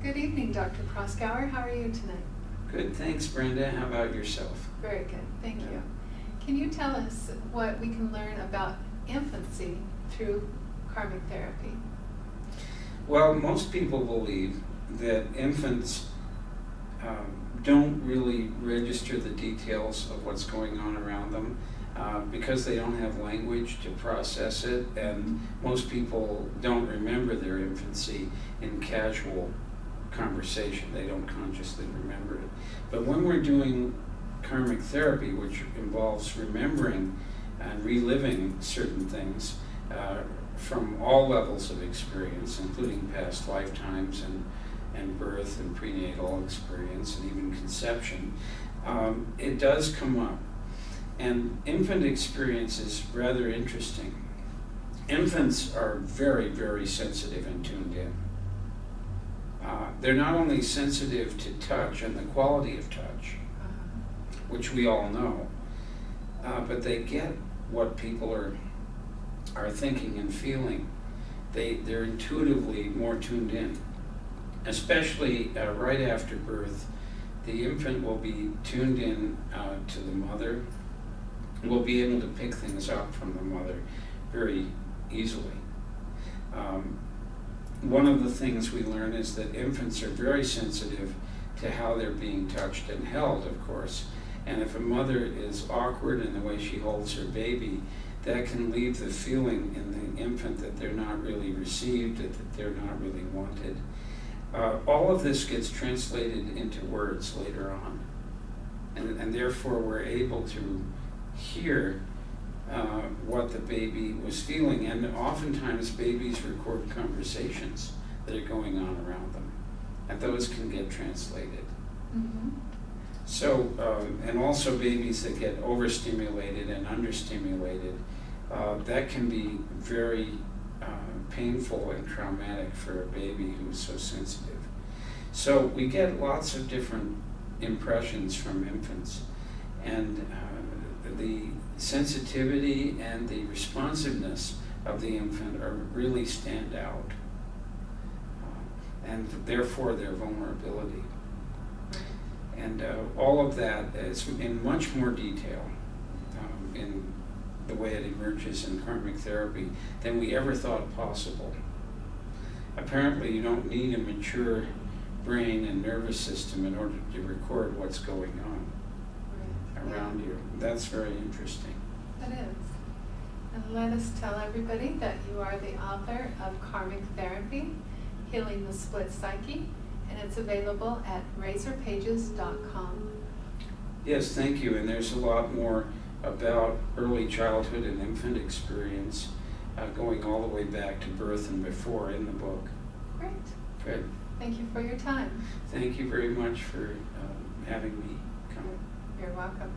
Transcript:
Good evening, Dr. Proskauer. How are you tonight? Good, thanks, Brenda. How about yourself? Very good, thank you. Can you tell us what we can learn about infancy through karmic therapy? Well, most people believe that infants don't really register the details of what's going on around them because they don't have language to process it, and most people don't remember their infancy in casual conversation. They don't consciously remember it. But when we're doing karmic therapy, which involves remembering and reliving certain things from all levels of experience, including past lifetimes and birth and prenatal experience and even conception, it does come up. And infant experience is rather interesting. Infants are very, very sensitive and tuned in. They're not only sensitive to touch and the quality of touch, which we all know, but they get what people are thinking and feeling. They're intuitively more tuned in, especially right after birth. The infant will be tuned in to the mother, will be able to pick things up from the mother very easily. One of the things we learn is that infants are very sensitive to how they're being touched and held, of course. And if a mother is awkward in the way she holds her baby, that can leave the feeling in the infant that they're not really received, that they're not really wanted. All of this gets translated into words later on. And therefore we're able to hear what the baby was feeling. And oftentimes babies record conversations that are going on around them, and those can get translated. Mm-hmm. So, and also babies that get overstimulated and understimulated, that can be very painful and traumatic for a baby who's so sensitive. So we get lots of different impressions from infants, and the sensitivity and the responsiveness of the infant really stand out, and therefore their vulnerability. And all of that is in much more detail in the way it emerges in karmic therapy than we ever thought possible. Apparently you don't need a mature brain and nervous system in order to record what's going on around you. That's very interesting. It is. And let us tell everybody that you are the author of Karmic Therapy, Healing the Split Psyche, and it's available at razorpages.com. Yes, thank you. And there's a lot more about early childhood and infant experience going all the way back to birth and before in the book. Great. Good. Thank you for your time. Thank you very much for having me come. You're welcome.